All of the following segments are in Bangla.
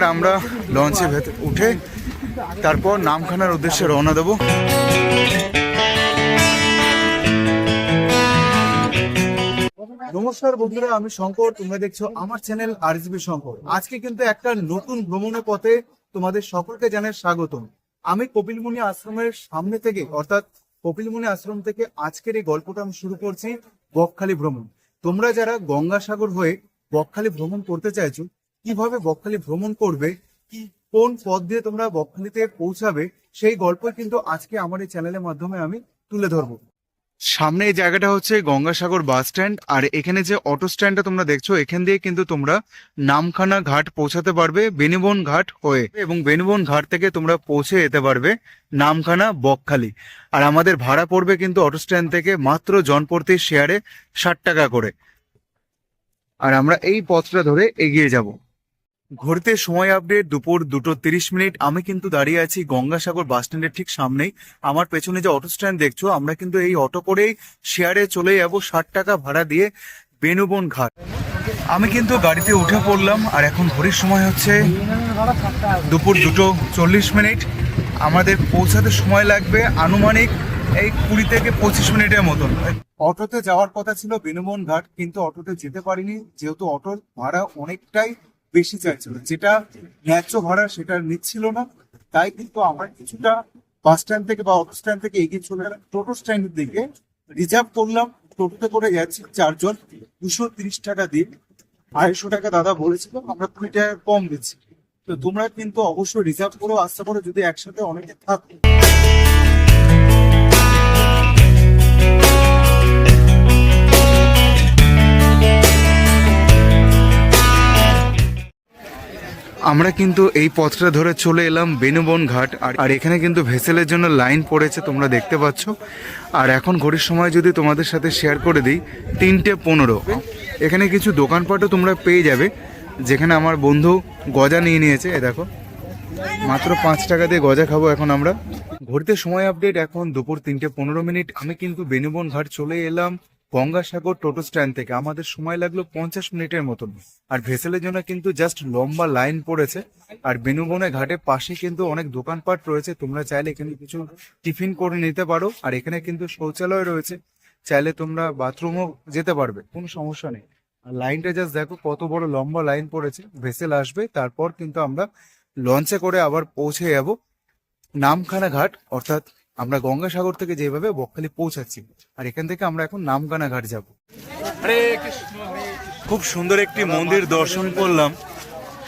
এবার আমরা লঞ্চে ভেতর উঠে তারপর নামখানার উদ্দেশ্যে রওনা দেবো। নমস্কার বন্ধুরা, আমি শঙ্কর, তোমরা দেখছো আমার চ্যানেল আরএসবি শঙ্কর। আজকে কিন্তু একটা নতুন ভ্রমণের পথে তোমাদের সকলকে জানাই স্বাগতম। আমি কপিলমুনি আশ্রমের সামনে থেকে, অর্থাৎ কপিলমুনি আশ্রম থেকে আজকের এই গল্পটা আমি শুরু করছি। বকখালি ভ্রমণ। তোমরা যারা গঙ্গাসাগর হয়ে বকখালি ভ্রমণ করতে চাইছো, কিভাবে বকখালি ভ্রমণ করবে, কি কোন পথ দিয়ে তোমরা বকখালিতে পৌঁছাবে, সেই গল্প কিন্তু আজকে আমার এই চ্যানেলের মাধ্যমে আমি তুলে ধরবো। সামনে এই জায়গাটা হচ্ছে গঙ্গাসাগর বাস স্ট্যান্ড, আর এখানে যে অটো স্ট্যান্ডটা তোমরা দেখছো, এখান দিয়ে কিন্তু তোমরা নামখানা ঘাট পৌঁছাতে পারবে বেনুবন ঘাট হয়ে, এবং বেনুবন ঘাট থেকে তোমরা পৌঁছে যেতে পারবে নামখানা বকখালি। আর আমাদের ভাড়া পড়বে কিন্তু অটো স্ট্যান্ড থেকে মাত্র জনপ্রতি শেয়ারে 60 টাকা করে। আর আমরা এই পথটা ধরে এগিয়ে যাব। ঘড়িতে সময় আপডেট দুপুর 2:30। আমি কিন্তু দাঁড়িয়ে আছি গঙ্গাসাগর বাস স্ট্যান্ডের ঠিক সামনেই। আমার পেছনে যে অটো স্ট্যান্ড দেখছো, আমরা কিন্তু এই অটো করেই শেয়ারে চলে যাবো 60 টাকা ভাড়া দিয়ে বেনুবন ঘাট। আমি কিন্তু গাড়িতে উঠে পড়লাম, আর এখন ঘড়ির সময় হচ্ছে দুপুর 2:40। আমাদের পৌঁছাতে সময় লাগবে আনুমানিক এই 20 থেকে 25 মিনিটের মতন। অটোতে যাওয়ার কথা ছিল বেনুবন ঘাট, কিন্তু অটোতে যেতে পারিনি, যেহেতু অটোর ভাড়া অনেকটাই বেশি চাইছিল। যেটা ন্যায্য ভাড়া সেটা নিচ্ছিল না। তাই কিন্তু আমরা কিছুটা বাস স্ট্যান্ড থেকে বা অটো স্ট্যান্ড থেকে এগিয়ে চলে গেলাম টোটো স্ট্যান্ডের দিকে। রিজার্ভ করলাম, টোটোতে করে যাচ্ছি 4 জন, 230 টাকা দিয়ে। 250 টাকা দাদা বলেছিল, আমরা 20 টাকা কম দিচ্ছি। তো তোমরা কিন্তু অবশ্যই রিজার্ভ করো, আসতে পারো যদি একসাথে অনেকে থাকো। আমরা কিন্তু এই পথটা ধরে চলে এলাম বেনুবন ঘাট। আর এখানে কিন্তু ভেসেলের জন্য লাইন পড়েছে, তোমরা দেখতে পাচ্ছ। আর এখন ঘড়ির সময় যদি তোমাদের সাথে শেয়ার করে দিই 3:15। এখানে কিছু দোকানপাটও তোমরা পেয়ে যাবে, যেখানে আমার বন্ধু গজা নিয়ে নিয়েছে। এ দেখো, মাত্র 5 টাকা দিয়ে গজা খাবো এখন আমরা। ঘড়িতে সময় আপডেট এখন দুপুর 3:15। আমি কিন্তু বেনুবন ঘাট চলে এলাম গঙ্গাসাগর টোটো স্ট্যান্ড থেকে। আমাদের সময় লাগলো 50 মিনিটের মতন। আর ভেসেলের জন্য কিন্তু জাস্ট লম্বা লাইন পড়েছে। আর বেনুবনে ঘাটের পাশে কিন্তু অনেক দোকানপাট রয়েছে, তোমরা চাইলে এখানে কিছু টিফিন করে নিতে পারো। আর এখানে কিন্তু শৌচালয় রয়েছে, চাইলে তোমরা বাথরুমও যেতে পারবে, কোনো সমস্যা নেই। আর লাইনটা জাস্ট দেখো কত বড় লম্বা লাইন পড়েছে। ভেসেল আসবে, তারপর কিন্তু আমরা লঞ্চে করে আবার পৌঁছে যাব নামখানা ঘাট। অর্থাৎ আমরা গঙ্গাসাগর থেকে যেভাবে বকখালি পৌঁছাচ্ছি, আর এখান থেকে আমরা এখন নামখানা ঘাট যাব। খুব সুন্দর একটি মন্দির দর্শন করলাম,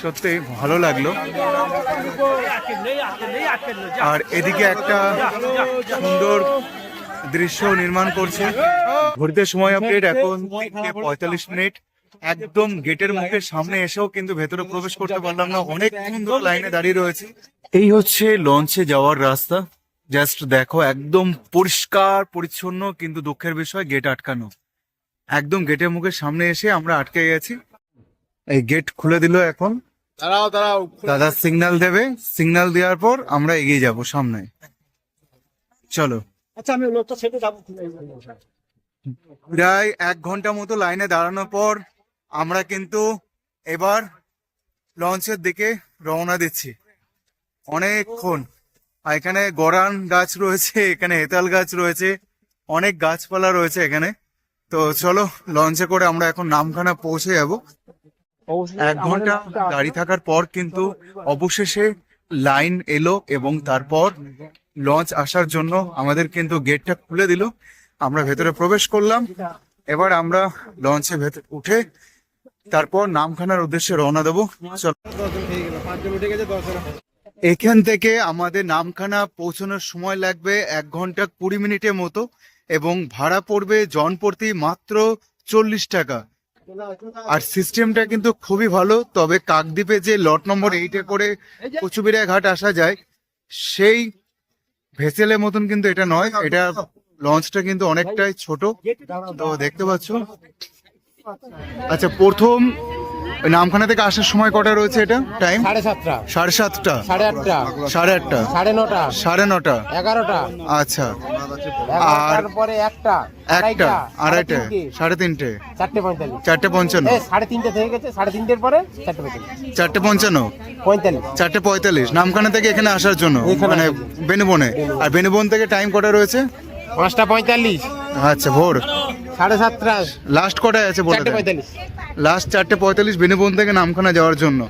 সত্যি ভালো লাগলো। আর এদিকে একটা সুন্দর দৃশ্য নির্মাণ করছে। ঘড়িতে সময় আপডেট এখন 3:45। একদম গেটের মুখের সামনে এসেও কিন্তু ভেতরে প্রবেশ করতে পারলাম না, অনেক সুন্দর লাইনে দাঁড়িয়ে রয়েছে। এই হচ্ছে লঞ্চে যাওয়ার রাস্তা। জাস্ট দেখো, একদম পরিষ্কার পরিচ্ছন্ন, কিন্তু দুঃখের বিষয় গেট আটকানো। একদম গেটের মুখের সামনে এসে আমরা আটকে গেছি। এই গেট খুলে দিল এখন। দাদা সিগন্যাল দেবে, সিগন্যাল দেওয়ার পর আমরা এগিয়ে যাব সামনে। চলো। আচ্ছা, আমি লোকটা ছেড়ে যাবো। প্রায় 1 ঘন্টা মতো লাইনে দাঁড়ানোর পর আমরা কিন্তু এবার লঞ্চের দিকে রওনা দিচ্ছি। অনেকক্ষণ। আর এখানে গরান গাছ রয়েছে, এখানে হেতাল গাছ রয়েছে, অনেক গাছপালা রয়েছে এখানে। তো চলো, লঞ্চে করে আমরা এখন নামখানা পৌঁছে যাব। 1 ঘন্টা দাঁড়িয়ে থাকার পর কিন্তু অবশেষে লাইন এলো, এবং তারপর লঞ্চ আসার জন্য আমাদের কিন্তু গেটটা খুলে দিল। আমরা ভেতরে প্রবেশ করলাম। এবার আমরা লঞ্চে ভেতরে উঠে তারপর নামখানার উদ্দেশ্যে রওনা দেবো। চলো। এখান থেকে আমাদের নামখানা পৌঁছানোর সময় লাগবে 1 ঘন্টা 20 মিনিটের মতো, এবং ভাড়া পড়বে জনপ্রতি মাত্র 40 টাকা। আর সিস্টেমটা কিন্তু খুবই ভালো। তবে কাকদ্বীপে যে লট নম্বর 8-এ করে কচুবিড়া ঘাট আসা যায়, সেই ভেসেলের মতন কিন্তু এটা নয়। এটা লঞ্চটা কিন্তু অনেকটাই ছোট, তো দেখতে পাচ্ছ। আচ্ছা, প্রথম ওই নামখানা থেকে আসার সময় কটা রয়েছে এটা টাইম? 7:30, 7:30, 8:30, 8:30, 9:30, 9:30, 11টা, আচ্ছা। 11টার পরে 1টা, 1টা, 2:30, 3:30, 3:30, 4:55, 4:55, 3:30 থেকে গেছে, 3:30 পরে 4:45, 4:55, 45, 4:45 নামখানা থেকে এখানে আসার জন্য, এখানে মানে আসার জন্য। বেনুবনে। আর বেনুবন থেকে টাইম কটা রয়েছে? 5:45, আচ্ছা, ভোর 7:30, লাস্ট কটায় আছে বলে দেন? 4:45। লাস্ট 4:45 বেনুবন থেকে নামখানা যাওয়ার জন্য।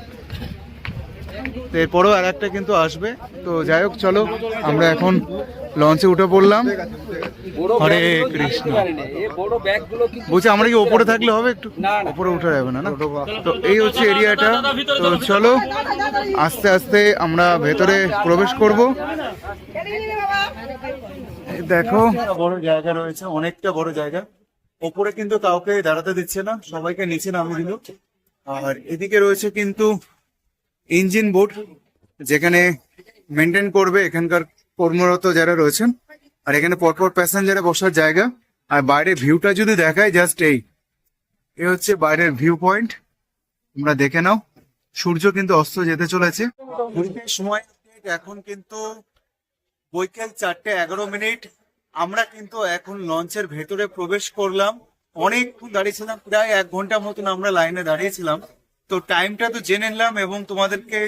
তো এরপরেও আর একটা কিন্তু আসবে। তো যাই হোক, চলো আমরা এখন লঞ্চে উঠে পড়লাম। হরে কৃষ্ণ। বলছি আমরা কি ওপরে থাকলে হবে? একটু ওপরে উঠে যাবে না? না, তো এই হচ্ছে এরিয়াটা। তো চলো আস্তে আস্তে আমরা ভেতরে প্রবেশ করব। এই দেখো বড় জায়গা রয়েছে, অনেকটা বড় জায়গা। ওপরে কিন্তু কাউকে দাঁড়াতে দিচ্ছে না, সবাইকে নিচে নামিয়ে দিল। আর এদিকে রয়েছে কিন্তু ইঞ্জিন বোর্ড, যেখানে মেনটেন করবে এখানকার কর্মরত যারা রয়েছেন। আর এখানে পরপর প্যাসেঞ্জারে বসার জায়গা। আর বাইরের ভিউটা যদি দেখায়, জাস্ট এই হচ্ছে বাইরের ভিউ পয়েন্ট। তোমরা দেখে নাও, সূর্য কিন্তু অস্ত যেতে চলেছে। সময় এখন কিন্তু বৈকাল 4:11। আমরা কিন্তু এখন লঞ্চের ভেতরে প্রবেশ করলাম। অনেকক্ষণ দাঁড়িয়েছিলাম, প্রায় 1 ঘন্টা মতন আমরা লাইনে দাঁড়িয়েছিলাম। তো টাইমটা তো জেনে নিলাম এবং তোমাদেরকে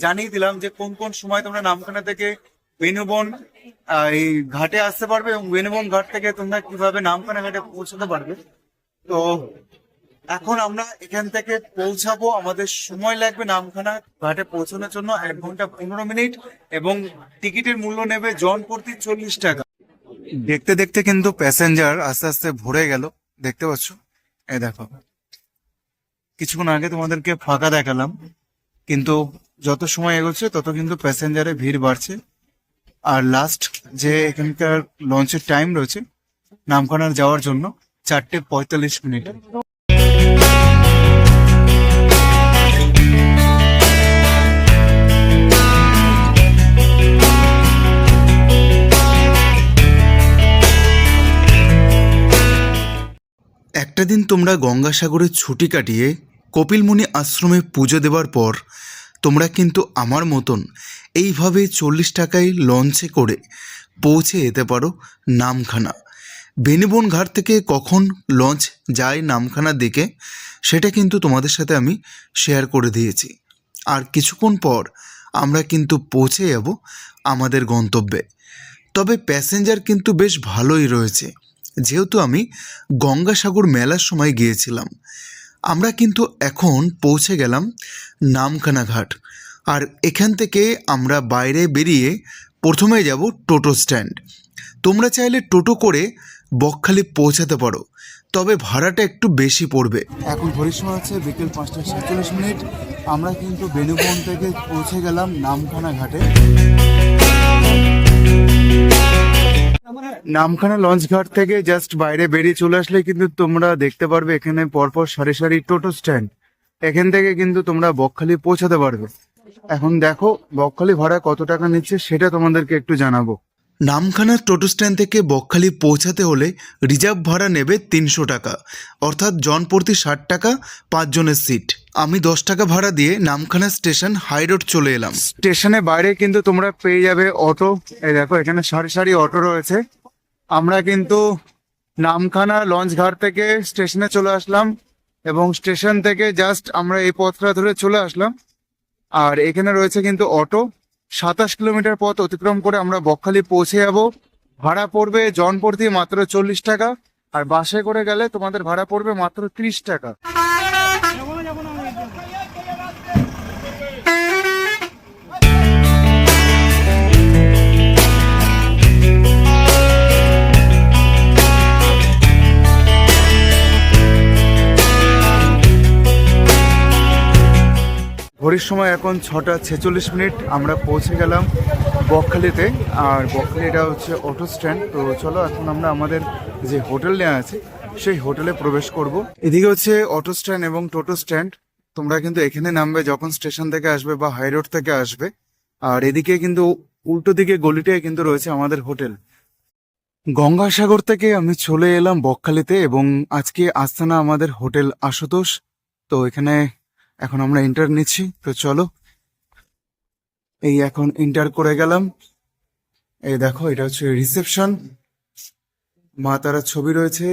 জানিয়ে দিলাম যে কোন কোন সময় তোমরা নামখানা থেকে বেনুবন এই ঘাটে আসতে পারবে এবং বেনুবন ঘাট থেকে তোমরা কিভাবে নামখানা ঘাটে পৌঁছাতে পারবে। তো এখন আমরা এখান থেকে পৌঁছাবো, আমাদের সময় লাগবে নামখানা ঘাটে পৌঁছানোর জন্য 1 ঘন্টা 15 এবং টিকিটের মূল্য নেবে জন প্রতি 40 টাকা। দেখতে দেখতে কিন্তু প্যাসেঞ্জার আস্তে আস্তে ভরে গেল, দেখতে পাচ্ছ। এই দেখো, কিছুক্ষণ আগে তোমাদেরকে ফাঁকা দেখালাম, কিন্তু যত সময় এগোচ্ছে তত কিন্তু প্যাসেঞ্জারের ভিড় বাড়ছে। আর লাস্ট যে এখানকার লঞ্চের টাইম রয়েছে নামখানার যাওয়ার জন্য 4:45। একটা দিন তোমরা গঙ্গাসাগরে ছুটি কাটিয়ে কপিলমুনি আশ্রমে পুজো দেওয়ার পর তোমরা কিন্তু আমার মতন এইভাবে 40 টাকায় লঞ্চে করে পৌঁছে যেতে পারো নামখানা। বেনুবন ঘাট থেকে কখন লঞ্চ যায় নামখানার দিকে সেটা কিন্তু তোমাদের সাথে আমি শেয়ার করে দিয়েছি। আর কিছুক্ষণ পর আমরা কিন্তু পৌঁছে যাব আমাদের গন্তব্যে। তবে প্যাসেঞ্জার কিন্তু বেশ ভালোই রয়েছে, যেহেতু আমি গঙ্গাসাগর মেলার সময় গিয়েছিলাম। আমরা কিন্তু এখন পৌঁছে গেলাম নামখানা ঘাট। আর এখান থেকে আমরা বাইরে বেরিয়ে প্রথমে যাব টোটো স্ট্যান্ড। তোমরা চাইলে টোটো করে বকখালি পৌঁছাতে পারো, তবে ভাড়াটা একটু বেশি পড়বে। এখন ঘড়ির সময় হচ্ছে বিকেল 5:47। আমরা কিন্তু বেনুবন থেকে পৌঁছে গেলাম নামখানা ঘাটে। নামখানা লঞ্চ ঘাট থেকে জাস্ট বাইরে বেরিয়ে চলে আসলে কিন্তু তোমরা দেখতে পারবে এখানে পরপর সারি সারি টোটো স্ট্যান্ড। এখান থেকে কিন্তু তোমরা বকখালি পৌঁছাতে পারবে। এখন দেখো বকখালি ভাড়া কত টাকা নিচ্ছে সেটা তোমাদেরকে একটু জানাবো। নামখানার টোটো স্ট্যান্ড থেকে বকখালি পৌঁছাতে হলে রিজার্ভ ভাড়া নেবে 300 টাকা, অর্থাৎ জন প্রতি 60 টাকা, 5 জনের সিট। আমি 10 টাকা ভাড়া দিয়ে নামখানা স্টেশন হাই রোড চলে এলাম। স্টেশনের বাইরে কিন্তু তোমরা পেয়ে যাবে অটো। এই দেখো এখানে সারি সারি অটো রয়েছে। আমরা কিন্তু নামখানা লঞ্চ ঘাট থেকে স্টেশনে চলে আসলাম এবং স্টেশন থেকে জাস্ট আমরা এই পথটা ধরে চলে আসলাম। আর এখানে রয়েছে কিন্তু অটো। 27 কিলোমিটার পথ অতিক্রম করে আমরা বকখালি পৌঁছে যাব। ভাড়া পড়বে জন প্রতি মাত্র 40 টাকা, আর বাসে করে গেলে তোমাদের ভাড়া পড়বে মাত্র 30 টাকা। ঘড়ির সময় এখন 6:46। আমরা পৌঁছে গেলাম বকখালিতে। আর বকখালিটা হচ্ছে অটো স্ট্যান্ড। তো চলো এখন আমরা আমাদের যে হোটেল নেওয়া আছে সেই হোটেলে প্রবেশ করব। এদিকে হচ্ছে অটো স্ট্যান্ড এবং টোটো স্ট্যান্ড। তোমরা কিন্তু এখানে নামবে যখন স্টেশন থেকে আসবে বা হাই রোড থেকে আসবে। আর এদিকে কিন্তু উল্টো দিকে গলিটায় কিন্তু রয়েছে আমাদের হোটেল। গঙ্গাসাগর থেকে আমি চলে এলাম বকখালিতে এবং আজকে আস্তানা আমাদের হোটেল আশুতোষ। তো এখানে এখন আমরা এন্টার নিচ্ছি, তো চলো। এই এখন এন্টার করে গেলাম। এই দেখো, এটা হচ্ছে রিসেপশন। মা তারার ছবি রয়েছে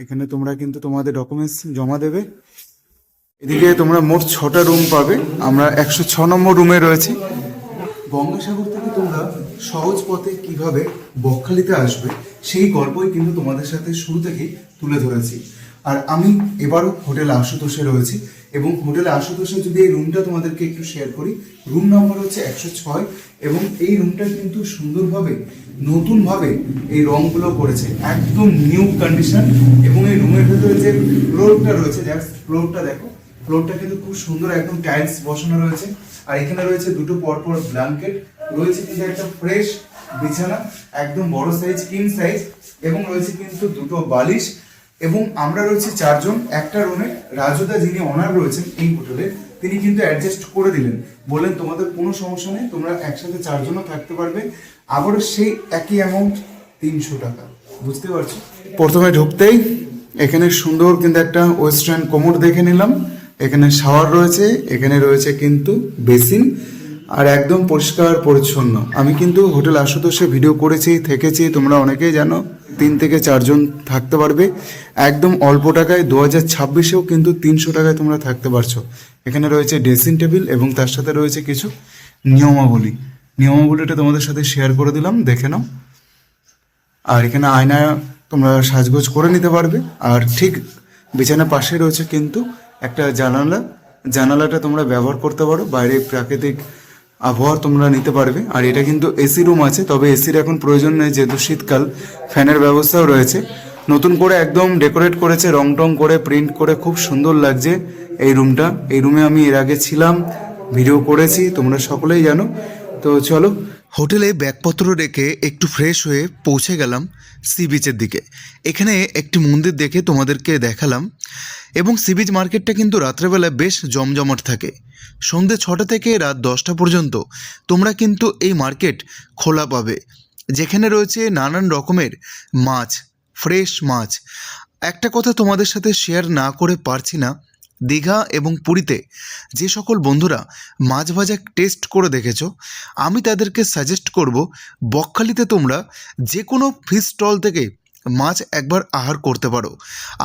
এখানে, তোমরা কিন্তু তোমাদের ডকুমেন্টস জমা দেবে। এদিকে তোমরা মোট 6টা রুম পাবে, আমরা 106 নম্বর রুমে রয়েছি। গঙ্গাসাগর থেকে তোমরা সহজ পথে কিভাবে বকখালিতে আসবে সেই গল্পই কিন্তু তোমাদের সাথে শুরু থেকেই তুলে ধরেছি। আর আমি এবারও হোটেল আশুতোষে রয়েছি, এবং হোটেল আশুতোষে যদি এই রুমটা তোমাদেরকে একটু শেয়ার করি, রুম নাম্বার হচ্ছে 106, এবং এই রুমটা কিন্তু সুন্দরভাবে নতুনভাবে এই রংগুলো করেছে, একদম নিউ কন্ডিশন। এবং এই রুমের ভেতরে যে ফ্লোরটা রয়েছে, জাস্ট ফ্লোরটা দেখো, ফ্লোরটা কিন্তু খুব সুন্দর, একদম টাইলস বসানো রয়েছে। আর এখানে রয়েছে দুটো পরপর ব্ল্যাঙ্কেট, রয়েছে কিন্তু একটা ফ্রেশ বিছানা, একদম বড় সাইজ, কিং সাইজ, এবং রয়েছে কিন্তু দুটো বালিশ। এবং আমরা রয়েছে 4 জন একটা রুমে। রাজুদা যিনি ওনার রয়েছেন এই হোটেলে, তিনি কিন্তু অ্যাডজাস্ট করে দিলেন, বললেন তোমাদের কোনো সমস্যা নেই, তোমরা একসাথে 4 জনও থাকতে পারবে। আবারও সেই একই অ্যামাউন্ট, 300 টাকা। বুঝতে পারছো? প্রথমে ঢুকতেই এখানে সুন্দর কিন্তু একটা ওয়েস্টার্ন কোমোড দেখে নিলাম। এখানে শাওয়ার রয়েছে, এখানে রয়েছে কিন্তু বেসিন, আর একদম পরিষ্কার পরিচ্ছন্ন। আমি কিন্তু হোটেল আশুতোষে ভিডিও করেছি, থেকেছি, তোমরা অনেকেই জানো। 3 থেকে 4 জন থাকতে পারবে একদম অল্প টাকায়। 2026-এও কিন্তু 300 টাকায় তোমরা থাকতে পারছো। এখানে রয়েছে ড্রেসিং টেবিল, এবং তার সাথে রয়েছে কিছু নিয়মাবলীটা তোমাদের সাথে শেয়ার করে দিলাম, দেখে নাও। আর এখানে আয়না তোমরা সাজগোজ করে নিতে পারবে। আর ঠিক বিছানার পাশে রয়েছে কিন্তু একটা জানালাটা তোমরা ব্যবহার করতে পারো, বাইরে প্রাকৃতিক আবহাওয়া তোমরা নিতে পারবে। আর এটা কিন্তু এসি রুম আছে, তবে এসির এখন প্রয়োজন নেই, যেহেতু শীতকাল। ফ্যানের ব্যবস্থাও রয়েছে, নতুন করে একদম ডেকোরেট করেছে, রং টং করে, প্রিন্ট করে, খুব সুন্দর লাগছে এই রুমটা। এই রুমে আমি এর আগে ছিলাম, ভিডিও করেছি, তোমরা সকলেই জানো। তো চলো, হোটেলে ব্যাগপত্র রেখে একটু ফ্রেশ হয়ে পৌঁছে গেলাম সি বিচের দিকে। এখানে একটি মন্দির দেখে তোমাদেরকে দেখালাম, এবং সি বিচ মার্কেটটা কিন্তু রাত্রেবেলা বেশ জমজমাট থাকে। সন্ধ্যে 6টা থেকে রাত 10টা পর্যন্ত তোমরা কিন্তু এই মার্কেট খোলা পাবে, যেখানে রয়েছে নানান রকমের মাছ, ফ্রেশ মাছ। একটা কথা তোমাদের সাথে শেয়ার না করে পারছি না, দীঘা এবং পুরীতে যে সকল বন্ধুরা মাছ ভাজা টেস্ট করে দেখেছো, আমি তাদেরকে সাজেস্ট করব বকখালিতে তোমরা যে কোনো ফিশ স্টল থেকে মাছ একবার আহার করতে পারো।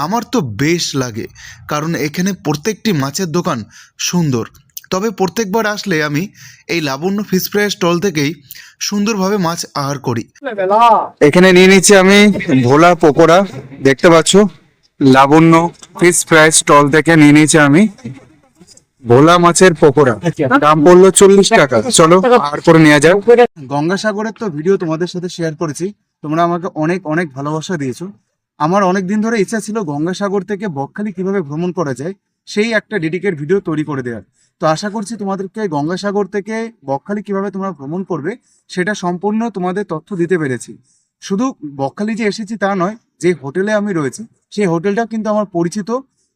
আমার তো বেশ লাগে, কারণ এখানে প্রত্যেকটি মাছের দোকান সুন্দর। তবে প্রত্যেকবার আসলে আমি এই লাবণ্য ফিশ ফ্রাই স্টল থেকেই সুন্দরভাবে মাছ আহার করি। এখানে নিয়ে নিচ্ছি আমি ভোলা পকোড়া, দেখতে পাচ্ছ লাবণ্য ফিশ ফ্রাই স্টল থেকে নিয়ে নিয়েছি আমি ভোলা মাছের পকোড়া, দাম পড়লো 40 টাকা। চলো আর করে নিয়ে যাও। গঙ্গাসাগরের তো ভিডিও তোমাদের সাথে শেয়ার করেছি, তোমরা আমাকে অনেক অনেক ভালোবাসা দিয়েছো। আমার অনেক দিন ধরে ইচ্ছা ছিল গঙ্গাসাগর থেকে বকখালি কিভাবে ভ্রমণ করা যায় সেই একটা ডেডিকেট ভিডিও তৈরি করে দেওয়ার। তো আশা করছি তোমাদেরকে গঙ্গাসাগর থেকে বকখালি কিভাবে তোমরা ভ্রমণ করবে সেটা সম্পূর্ণ তোমাদের তথ্য দিতে পেরেছি। শুধু বকখালি যে এসেছি তা নয়, যে হোটেলে আমি রয়েছি সেই হোটেলটাও কিন্তু আমার পরিচিত,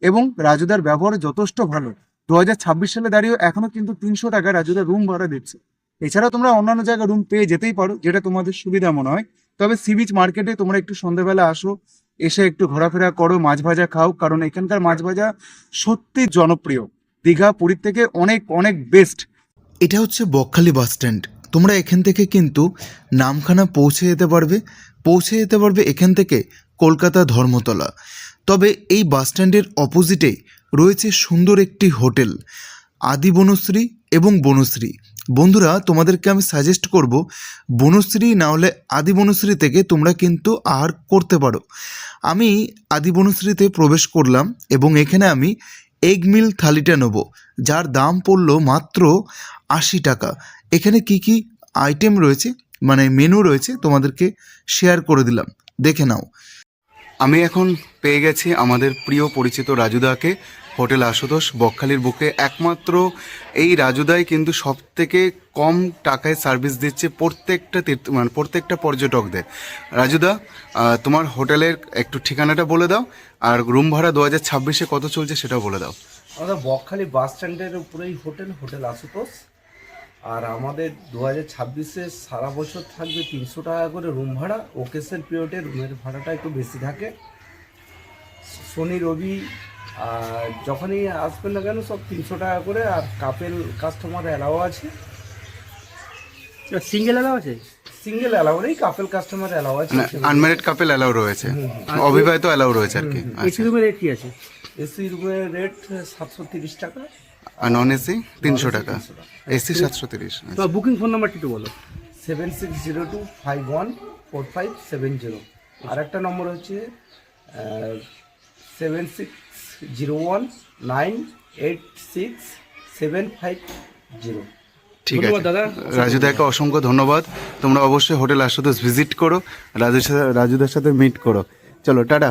এবং রাজুদার ব্যবহার যথেষ্ট ভালো। 2026 সালে দাঁড়িয়েও এখনো কিন্তু 300 টাকা রাজুদার রুম ভাড়া দিচ্ছে। এছাড়া তোমরা অন্যান্য জায়গায় রুম পেয়ে যেতেই পারো, যেটা তোমাদের সুবিধা মনে হয়। তবে সি বিচ মার্কেটে তোমরা একটু সন্ধ্যাবেলা আসো, এসে একটু ঘোরাফেরা করো, মাছ ভাজা খাও, কারণ এখানকার মাছ ভাজা সত্যি জনপ্রিয়। দীঘা পুরীর থেকে অনেক অনেক বেস্ট। এটা হচ্ছে বকখালি বাস স্ট্যান্ড। তোমরা এখান থেকে কিন্তু নামখানা পৌঁছে যেতে পারবে এখান থেকে কলকাতা ধর্মতলা। তবে এই বাস স্ট্যান্ডের অপোজিটে রয়েছে সুন্দর একটি হোটেল, আদি বনশ্রী এবং বনশ্রী। বন্ধুরা, তোমাদেরকে আমি সাজেস্ট করব বনশ্রী না হলে আদি বনশ্রী থেকে তোমরা কিন্তু আহার করতে পারো। আমি আদি বনশ্রীতে প্রবেশ করলাম, এবং এখানে আমি এগ মিল থালিটা নেব, যার দাম পড়লো মাত্র 80 টাকা। এখানে কি কি আইটেম রয়েছে, মানে মেনু রয়েছে, তোমাদেরকে শেয়ার করে দিলাম, দেখে নাও। আমি এখন পেয়ে গেছি আমাদের প্রিয় পরিচিত রাজুদাকে, হোটেল আশুতোষ বকখালির বুকে। একমাত্র এই রাজুদাই কিন্তু সব থেকে কম টাকায় সার্ভিস দিচ্ছে প্রত্যেকটা পর্যটকদের। রাজুদা, তোমার হোটেলের একটু ঠিকানাটা বলে দাও, আর রুম ভাড়া 2026-এ কত চলছে সেটাও বলে দাও। আমাদের বকখালি বাস স্ট্যান্ডের উপরেই হোটেল আশুতোষ। আর আমাদের 2026-এ সারা বছর থাকবে 300 টাকা করে রুম ভাড়া। ওকেশন পিরিয়ডে রুমের ভাড়াটা একটু বেশি থাকে। শনি রবি আর যখনই আসবেন না কেন সব 300 টাকা করে, আর কাপেল কাস্টমার অ্যালাও আছে। সিঙ্গেল এলাও আছে? সিঙ্গেল অ্যালাও নেই, কাপেল কাস্টমার অ্যালাও আছে। আনম্যারিড কাপেল অ্যালাউ রয়েছে, অবিবাহিত অ্যালাউ রয়েছে আর কি। এসি রুমের রেট কি আছে? এসি রুমের রেট 730 টাকা, আর নন এসি 300 টাকা, এসি 730। তো বুকিং ফোন নাম্বারটি একটু বলো। 7602514570। আর একটা নম্বর হচ্ছে 7601986750। ঠিক ধন্যবাদ আছে দাদা। রাজুদাকে অসংখ্য ধন্যবাদ। তোমরা অবশ্যই হোটেল আশুতোষ ভিজিট করো, রাজুদার সাথে মিট করো। চলো টাটা।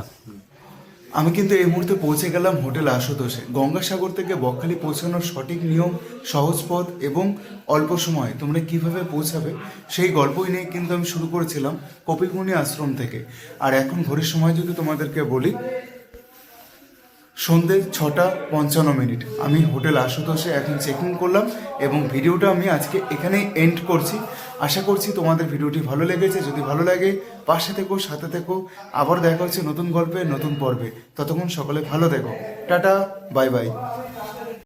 আমি কিন্তু এই মুহূর্তে পৌঁছে গেলাম হোটেল আশুতোষে। গঙ্গাসাগর থেকে বকখালি পৌঁছানোর সঠিক নিয়ম, সহজ পথ এবং অল্প সময়ে তোমরা কিভাবে পৌঁছাবে সেই গল্পই নিয়ে কিন্তু আমি শুরু করেছিলাম কপিলমুনি আশ্রম থেকে। আর এখন ঘড়ির সময় যদি তোমাদেরকে বলি, সন্ধ্যে 6:55। আমি হোটেল আশুতোষে এখন চেকিং করলাম এবং ভিডিওটা আমি আজকে এখানেই এন্ড করছি। আশা করছি তোমাদের ভিডিওটি ভালো লেগেছে। যদি ভালো লাগে পাশে থেকো, সাথে থেকো। আবার দেখা হচ্ছে নতুন গল্পে, নতুন পর্বে। ততক্ষণ সকলে ভালো থেকো। Tata, bye bye.